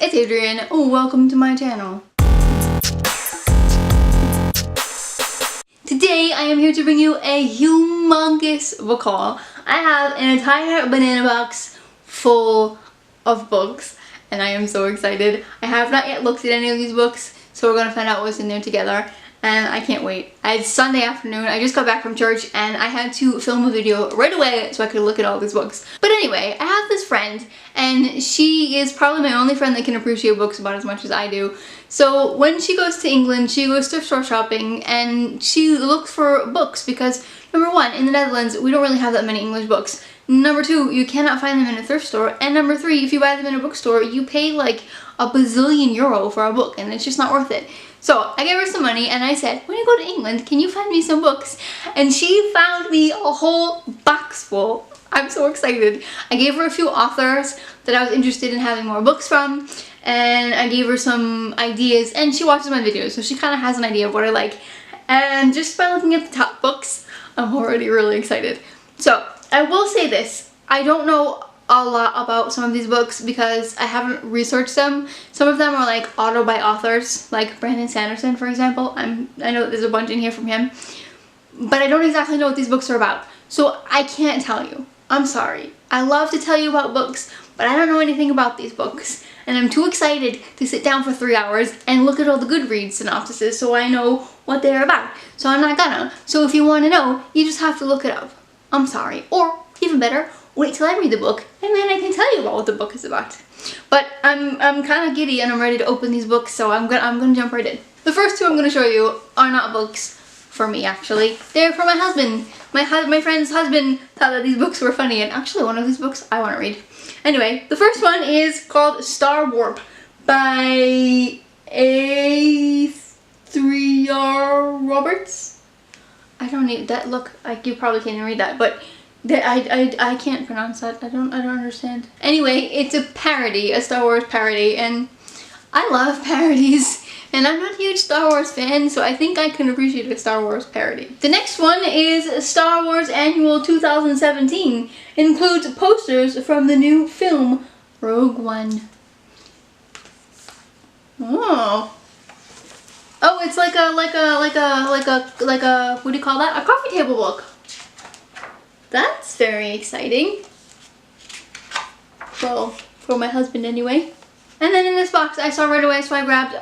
it's Adrian. Oh, welcome to my channel. Today I am here to bring you a humongous book haul. I have an entire banana box full of books and I am so excited. I have not yet looked at any of these books, so we're going to find out what's in there together. And I can't wait. It's Sunday afternoon, I just got back from church and I had to film a video right away so I could look at all these books. But anyway, I have this friend and she is probably my only friend that can appreciate books about as much as I do. So when she goes to England, she goes thrift store shopping and she looks for books because number one, in the Netherlands, we don't really have that many English books. Number two, you cannot find them in a thrift store. And number three, if you buy them in a bookstore, you pay like a bazillion euro for a book and it's just not worth it. So I gave her some money and I said, when you go to England, can you find me some books? And she found me a whole box full. I'm so excited. I gave her a few authors that I was interested in having more books from, and I gave her some ideas, and she watches my videos, so she kind of has an idea of what I like. And just by looking at the top books, I'm already really excited. So I will say this, I don't know a lot about some of these books because I haven't researched them. Some of them are like auto by authors, like Brandon Sanderson, for example. I know that there's a bunch in here from him, but I don't exactly know what these books are about, so I can't tell you. I'm sorry. I love to tell you about books, but I don't know anything about these books, and I'm too excited to sit down for 3 hours and look at all the Goodreads synopsises so I know what they're about. So I'm not gonna. So if you want to know, you just have to look it up. I'm sorry. Or even better, wait till I read the book and then I can tell you about what the book is about. But I'm kind of giddy and I'm ready to open these books, so I'm gonna jump right in. The first two I'm gonna show you are not books for me, actually. They're for my husband. My friend's husband thought that these books were funny, and actually one of these books I want to read. Anyway, the first one is called Star Warp by A3R Roberts. I don't need that. Look, you probably can't even read that, but I can't pronounce that. I don't understand. Anyway, it's a parody, a Star Wars parody, and I love parodies. And I'm not a huge Star Wars fan, so I think I can appreciate a Star Wars parody. The next one is Star Wars Annual 2017. It includes posters from the new film Rogue One. Oh. Oh, it's like a what do you call that? A coffee table book. That's very exciting. Well, for my husband anyway. And then in this box I saw right away, so I grabbed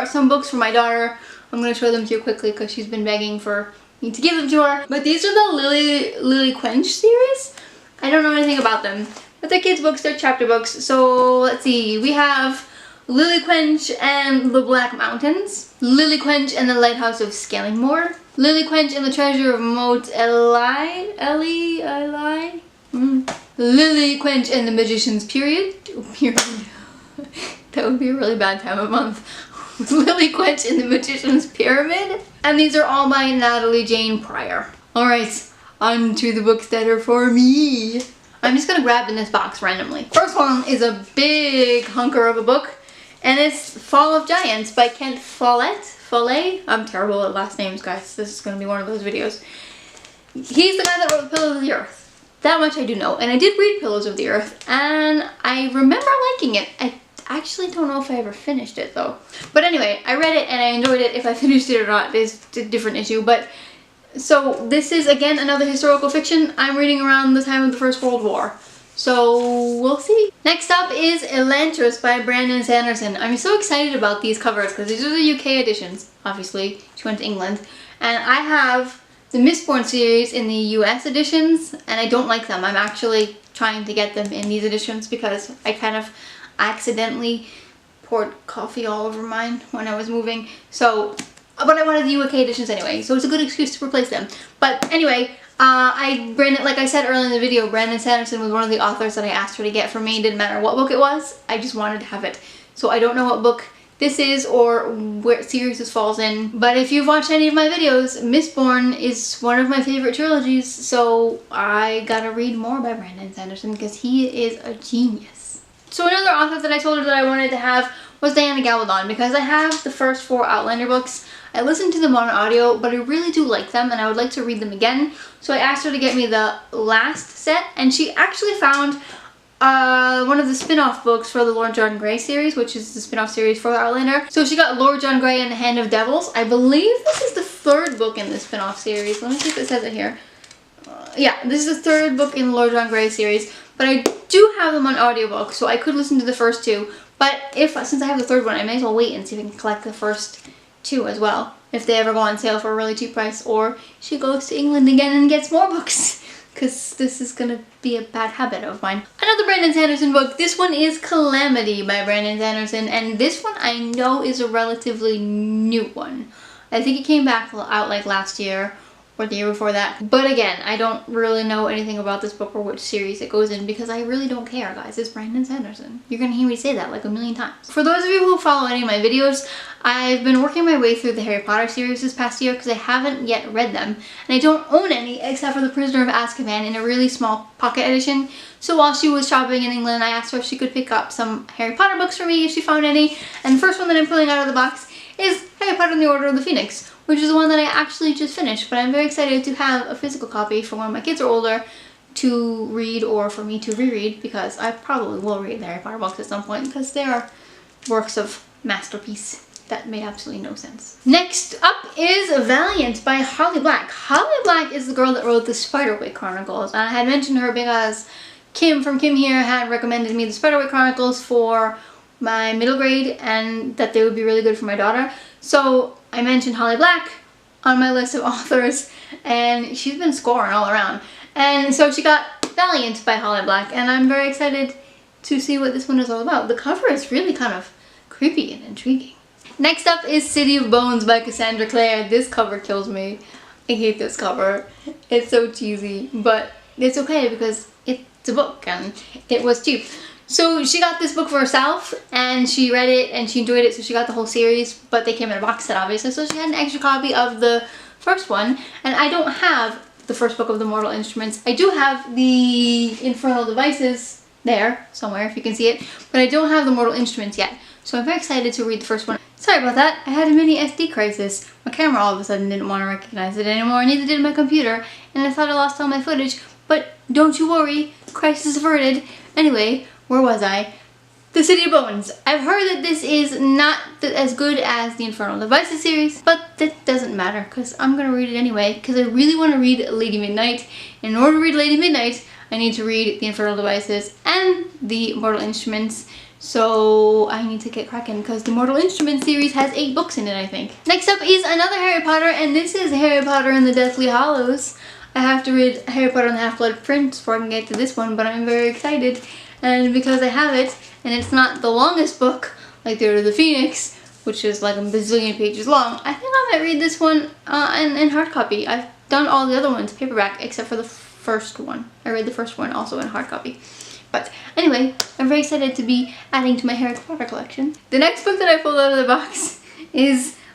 some books for my daughter. I'm going to show them to you quickly because she's been begging for me to give them to her. But these are the Lily Quench series. I don't know anything about them. But they're kids books, they're chapter books. So let's see, we have Lily Quench and the Black Mountains, Lily Quench and the Lighthouse of Skellingmore, Lily Quench and the Treasure of Moat Eli? Lily Quench and the Magician's Period. That would be a really bad time of month. Lily Quench and the Magician's Pyramid. And these are all by Natalie Jane Pryor. Alright, on to the books that are for me. I'm just gonna grab in this box randomly. First one is a big hunker of a book, and it's Fall of Giants by Kent Follett. I'm terrible at last names, guys. This is gonna be one of those videos. He's the guy that wrote Pillars of the Earth. That much I do know, and I did read Pillars of the Earth, and I remember liking it. I actually don't know if I ever finished it though. But anyway, I read it and I enjoyed it. If I finished it or not is a different issue. But so this is again another historical fiction. I'm reading around the time of the First World War. So we'll see. Next up is Elantris by Brandon Sanderson. I'm so excited about these covers because these are the UK editions. Obviously, she went to England. And I have the Mistborn series in the US editions, and I don't like them. I'm actually trying to get them in these editions because I kind of accidentally poured coffee all over mine when I was moving. So, but I wanted the UK editions anyway, so it's a good excuse to replace them. But anyway, like I said earlier in the video, Brandon Sanderson was one of the authors that I asked her to get for me. It didn't matter what book it was, I just wanted to have it. So I don't know what book this is or where series this falls in, but if you've watched any of my videos, Mistborn is one of my favorite trilogies, so I gotta read more by Brandon Sanderson because he is a genius. So another author that I told her that I wanted to have was Diana Gabaldon because I have the first 4 Outlander books. I listened to them on audio, but I really do like them and I would like to read them again. So I asked her to get me the last set, and she actually found one of the spin-off books for the Lord John Grey series, which is the spin-off series for Outlander. So she got Lord John Grey and the Hand of Devils. I believe this is the third book in the spin-off series. Let me see if it says it here. Yeah, this is the third book in the Lord John Grey series, but I do have them on audiobook, so I could listen to the first two. But since I have the third one, I may as well wait and see if I can collect the first two as well, if they ever go on sale for a really cheap price, or she goes to England again and gets more books, because this is gonna be a bad habit of mine. Another Brandon Sanderson book. This one is Calamity by Brandon Sanderson, and this one I know is a relatively new one. I think it came back out like last year or the year before that. But again, I don't really know anything about this book or which series it goes in, because I really don't care, guys. It's Brandon Sanderson. You're gonna hear me say that like a million times. For those of you who follow any of my videos, I've been working my way through the Harry Potter series this past year because I haven't yet read them. And I don't own any except for The Prisoner of Azkaban in a really small pocket edition. So while she was shopping in England, I asked her if she could pick up some Harry Potter books for me if she found any. And the first one that I'm pulling out of the box is Harry Potter and the Order of the Phoenix, which is the one that I actually just finished, but I'm very excited to have a physical copy for when my kids are older to read, or for me to reread, because I probably will read the Harry Potter books at some point, because they are works of masterpiece that made absolutely no sense. Next up is Valiant by Holly Black. Holly Black is the girl that wrote the Spiderwick Chronicles, and I had mentioned her because Kim from Kim Here had recommended me the Spiderwick Chronicles for my middle grade, and that they would be really good for my daughter. So I mentioned Holly Black on my list of authors, and she's been scoring all around. And so she got Valiant by Holly Black, and I'm very excited to see what this one is all about. The cover is really kind of creepy and intriguing. Next up is City of Bones by Cassandra Clare. This cover kills me. I hate this cover. It's so cheesy, but it's okay because it's a book and it was cheap. So she got this book for herself, and she read it and she enjoyed it, so she got the whole series, but they came in a box set obviously, so she had an extra copy of the first one. And I don't have the first book of the Mortal Instruments. I do have the Infernal Devices there somewhere if you can see it, but I don't have the Mortal Instruments yet, so I'm very excited to read the first one. Sorry about that, I had a mini SD crisis. My camera all of a sudden didn't want to recognize it anymore, neither did my computer, and I thought I lost all my footage, but don't you worry, crisis averted. Anyway, where was I? The City of Bones. I've heard that this is not as good as the Infernal Devices series, but that doesn't matter because I'm going to read it anyway, because I really want to read Lady Midnight. In order to read Lady Midnight, I need to read the Infernal Devices and the Mortal Instruments, so I need to get cracking because the Mortal Instruments series has 8 books in it, I think. Next up is another Harry Potter, and this is Harry Potter and the Deathly Hallows. I have to read Harry Potter and the Half-Blood Prince before I can get to this one, but I'm very excited. And because I have it, and it's not the longest book, like The Order of the Phoenix, which is like a bazillion pages long, I think I might read this one in hard copy. I've done all the other ones paperback, except for the first one. I read the first one also in hard copy. But anyway, I'm very excited to be adding to my Harry Potter collection. The next book that I pulled out of the box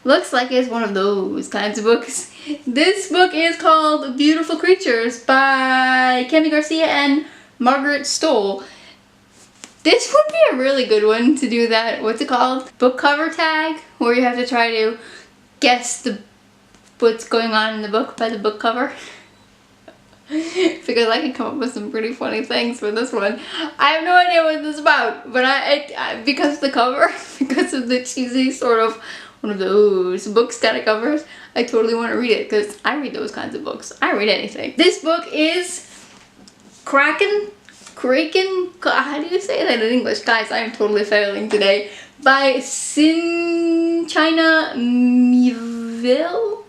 looks like it's one of those kinds of books. This book is called Beautiful Creatures by Kemi Garcia and Margaret Stoll. This would be a really good one to do that, what's it called? Book cover tag, where you have to try to guess what's going on in the book by the book cover. Because I can come up with some pretty funny things for this one. I have no idea what this is about, but because of the cover, because of the cheesy sort of one of those books kind of covers, I totally want to read it because I read those kinds of books. I read anything. This book is Kraken, how do you say that in English? Guys, I am totally failing today. By China Mieville?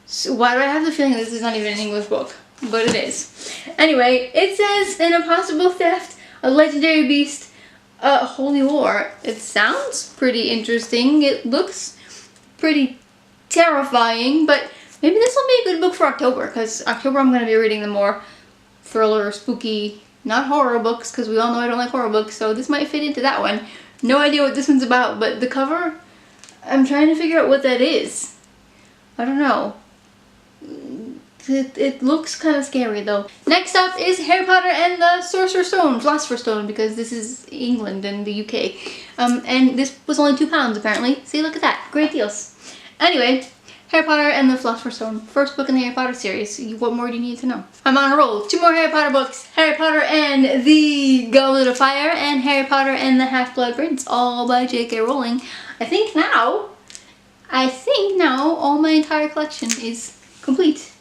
So why do I have the feeling this is not even an English book? But it is. Anyway, it says an impossible theft, a legendary beast, a holy war. It sounds pretty interesting. It looks pretty terrifying, but maybe this will be a good book for October, because October I'm going to be reading the more thriller, spooky, not horror books, because we all know I don't like horror books, so this might fit into that one. No idea what this one's about, but the cover, I'm trying to figure out what that is. I don't know. It looks kind of scary though. Next up is Harry Potter and the Sorcerer's Stone, Philosopher's Stone, because this is England and the UK. And this was only £2 apparently. See, look at that. Great deals. Anyway, Harry Potter and the Philosopher's Stone. First book in the Harry Potter series. What more do you need to know? I'm on a roll. 2 more Harry Potter books. Harry Potter and the Goblet of Fire and Harry Potter and the Half-Blood Prince, all by J.K. Rowling. I think now all my entire collection is complete.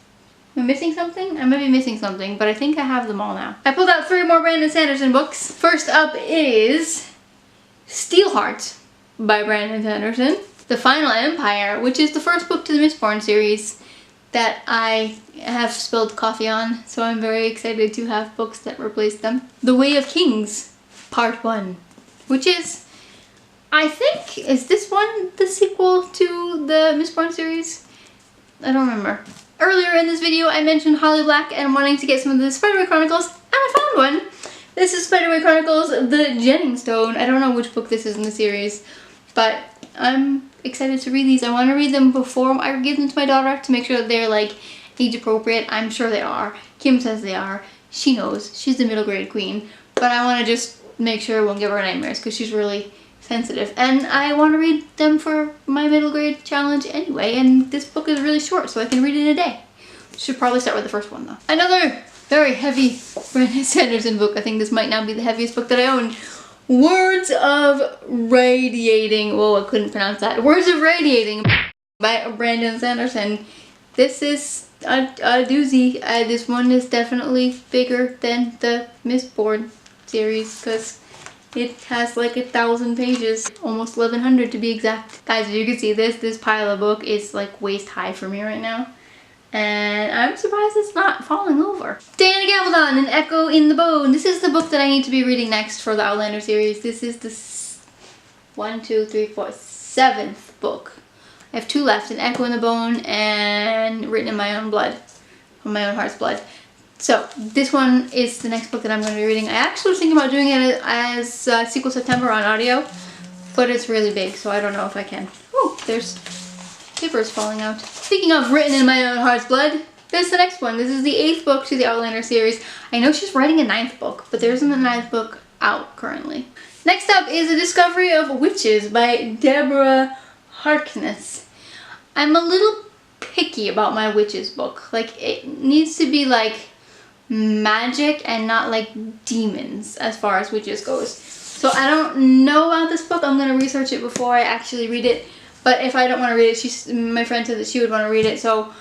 Am I missing something? I might be missing something, but I think I have them all now. I pulled out 3 more Brandon Sanderson books. First up is Steelheart by Brandon Sanderson. The Final Empire, which is the first book to the Mistborn series that I have spilled coffee on, so I'm very excited to have books that replace them. The Way of Kings, Part 1, which is, I think, is this one the sequel to the Mistborn series? I don't remember. Earlier in this video, I mentioned Holly Black and wanting to get some of the Spiderway Chronicles, and I found one. This is Spiderway Chronicles, The Jennings Stone. I don't know which book this is in the series, but I'm excited to read these. I want to read them before I give them to my daughter to make sure that they're like age appropriate. I'm sure they are. Kim says they are. She knows. She's the middle grade queen, but I want to just make sure I won't give her nightmares because she's really sensitive, and I want to read them for my middle grade challenge anyway, and this book is really short so I can read it in a day. Should probably start with the first one though. Another very heavy Brandon Sanderson book. I think this might now be the heaviest book that I own. Words of Radiating. Whoa, I couldn't pronounce that. Words of Radiating by Brandon Sanderson. This is a doozy. This one is definitely bigger than the Mistborn series because it has like 1,000 pages, almost 1,100 to be exact. Guys, as you can see, this pile of book is like waist high for me right now. And I'm surprised it's not falling over. Diana Gabaldon, An Echo in the Bone. This is the book that I need to be reading next for the Outlander series. This is the 7th book. I have 2 left, An Echo in the Bone and Written in My Own Blood, from my own heart's blood. So this one is the next book that I'm going to be reading. I actually was thinking about doing it as Sequel September on audio, but it's really big, so I don't know if I can. Oh, there's papers falling out. Speaking of Written in My Own Heart's Blood, this is the next one. This is the 8th book to the Outlander series. I know she's writing a 9th book, but there isn't a 9th book out currently. Next up is A Discovery of Witches by Deborah Harkness. I'm a little picky about my witches book. Like, it needs to be like magic and not like demons as far as witches goes. So I don't know about this book. I'm going to research it before I actually read it. But if I don't want to read it, my friend said that she would want to read it. So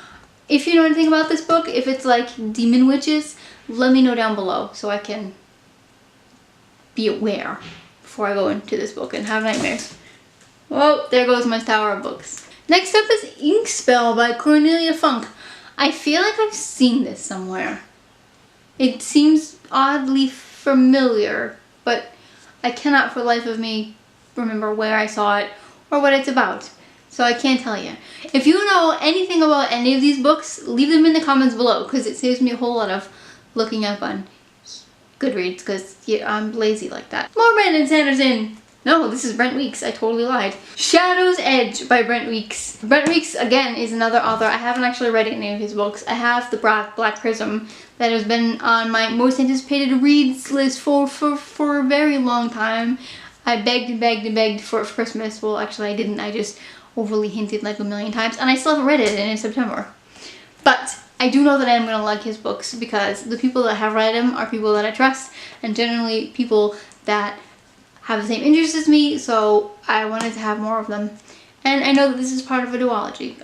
if you know anything about this book, if it's like demon witches, let me know down below so I can be aware before I go into this book and have nightmares. Well, there goes my tower of books. Next up is Inkspell by Cornelia Funk. I feel like I've seen this somewhere. It seems oddly familiar, but I cannot for the life of me remember where I saw it or what it's about, so I can't tell you. If you know anything about any of these books, leave them in the comments below, because it saves me a whole lot of looking up on Goodreads, because yeah, I'm lazy like that. More Brandon Sanderson! No, this is Brent Weeks. I totally lied. Shadow's Edge by Brent Weeks. Brent Weeks, again, is another author. I haven't actually read any of his books. I have The Black Prism that has been on my most anticipated reads list for a very long time. I begged and begged and begged for Christmas. Well, actually I didn't. I just overly hinted like a million times, and I still haven't read it in September. But I do know that I am going to like his books because the people that have read them are people that I trust, and generally people that have the same interests as me, so I wanted to have more of them. And I know that this is part of a trilogy.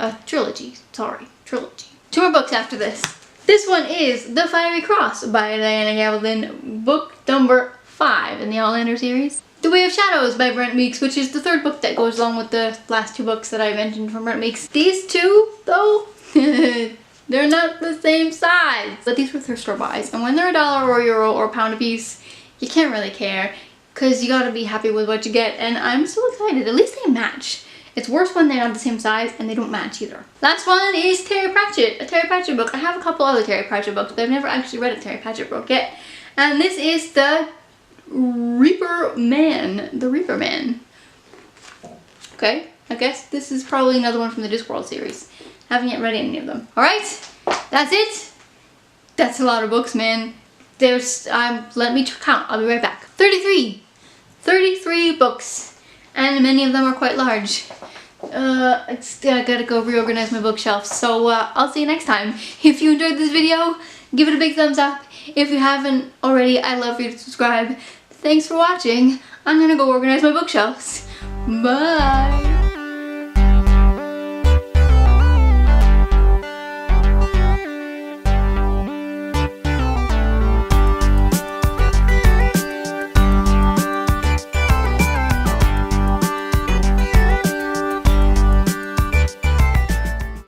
2 more books after this. This one is The Fiery Cross by Diana Gabaldon, book number 5 in the Outlander series. The Way of Shadows by Brent Weeks, which is the 3rd book that goes along with the last 2 books that I mentioned from Brent Weeks. These 2, though, they're not the same size. But these were thrift store buys, and when they're $1 or €1 or £1 a piece, you can't really care, because you gotta be happy with what you get, and I'm so excited. At least they match. It's worse when they're not the same size and they don't match either. Last one is Terry Pratchett, a Terry Pratchett book. I have a couple other Terry Pratchett books, but I've never actually read a Terry Pratchett book yet. And this is The Reaper Man. Okay, I guess this is probably another one from the Discworld series. Haven't yet read any of them. Alright, that's it. That's a lot of books, man. There's, let me count, I'll be right back. 33 books, and many of them are quite large. I gotta go reorganize my bookshelf. So I'll see you next time. If you enjoyed this video, give it a big thumbs up. If you haven't already, I'd love for you to subscribe. Thanks for watching. I'm gonna go organize my bookshelves. Bye.